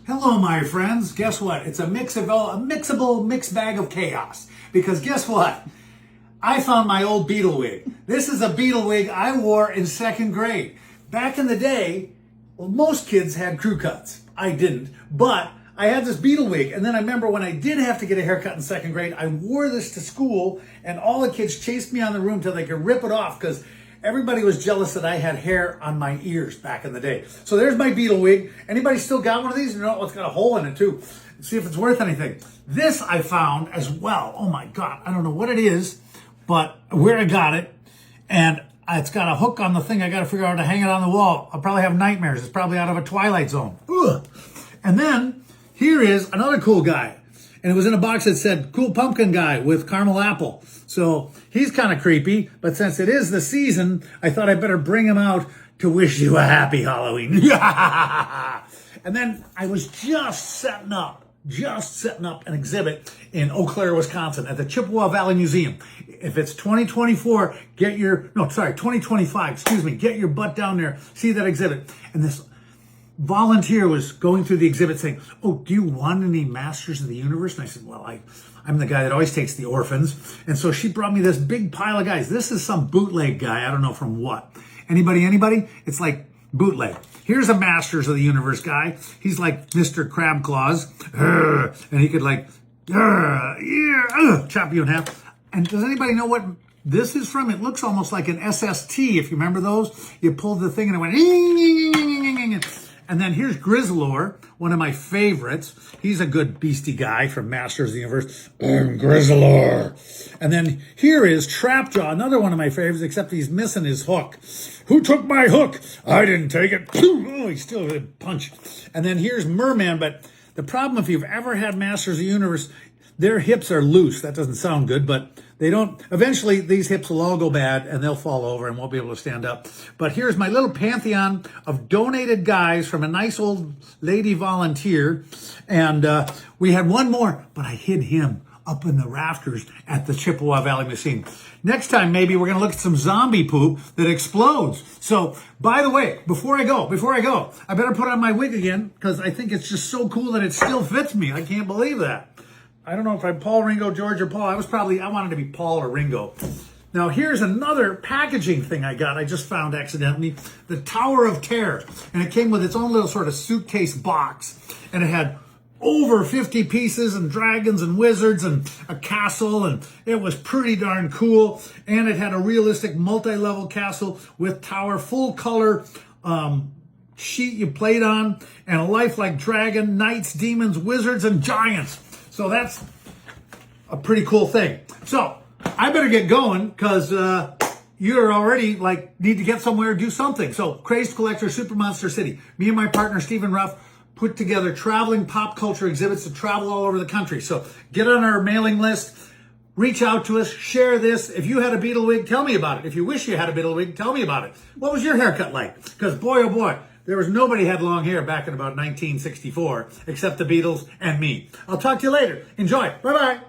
Hello, my friends. Guess what? It's a mixable mixed bag of chaos. Because guess what? I found my old Beatle wig. This is a Beatle wig I wore in second grade. Back in the day, well, most kids had crew cuts. I didn't, but I had this Beatle wig. And then I remember when I did have to get a haircut in second grade, I wore this to school and all the kids chased me on the room till they could rip it off because everybody was jealous that I had hair on my ears back in the day. So there's my Beatle wig. Anybody still got one of these? You know, it's got a hole in it too. See if it's worth anything. This I found as well. Oh my God. I don't know what it is, but where I got it. And it's got a hook on the thing. I got to figure out how to hang it on the wall. I'll probably have nightmares. It's probably out of a Twilight Zone. Ugh. And then here is another cool guy. And it was in a box that said, cool pumpkin guy with caramel apple. So he's kind of creepy, but since it is the season, I thought I better bring him out to wish you a happy Halloween. And then I was just setting up an exhibit in Eau Claire, Wisconsin at the Chippewa Valley Museum. If it's 2024, 2025, excuse me, get your butt down there, see that exhibit. And this volunteer was going through the exhibit saying, oh, do you want any Masters of the Universe? And I said, well, I'm the guy that always takes the orphans. And so she brought me this big pile of guys. This is some bootleg guy. I don't know from what. Anybody? It's like bootleg. Here's a Masters of the Universe guy. He's like Mr. Crab Claus. And he could chop you in half. And does anybody know what this is from? It looks almost like an SST, if you remember those. You pulled the thing and it went. And then here's Grizzlor, one of my favorites. He's a good beastie guy from Masters of the Universe. I'm Grizzlor. And then here is Trapjaw, another one of my favorites, except he's missing his hook. Who took my hook? I didn't take it. Oh, he still did punch. And then here's Merman, but the problem if you've ever had Masters of the Universe, their hips are loose. That doesn't sound good, but they don't. Eventually, these hips will all go bad and they'll fall over and won't be able to stand up. But here's my little pantheon of donated guys from a nice old lady volunteer. And we had one more, but I hid him up in the rafters at the Chippewa Valley Museum. Next time, maybe we're going to look at some zombie poop that explodes. So, by the way, before I go, I better put on my wig again because I think it's just so cool that it still fits me. I can't believe that. I don't know if I'm Paul, Ringo, George, or Paul. I wanted to be Paul or Ringo. Now, here's another packaging thing I got. I just found accidentally. The Tower of Terror. And it came with its own little sort of suitcase box. And it had over 50 pieces and dragons and wizards and a castle. And it was pretty darn cool. And it had a realistic multi-level castle with tower, full color sheet you played on. And a lifelike dragon, knights, demons, wizards, and giants. So that's a pretty cool thing. So I better get going because you're already need to get somewhere, do something. So Crazed Collector, Super Monster City. Me and my partner, Stephen Ruff, put together traveling pop culture exhibits to travel all over the country. So get on our mailing list, reach out to us, share this. If you had a Beatle wig, tell me about it. If you wish you had a Beatle wig, tell me about it. What was your haircut like? Because boy, oh boy, there was nobody had long hair back in about 1964, except the Beatles and me. I'll talk to you later. Enjoy. Bye-bye.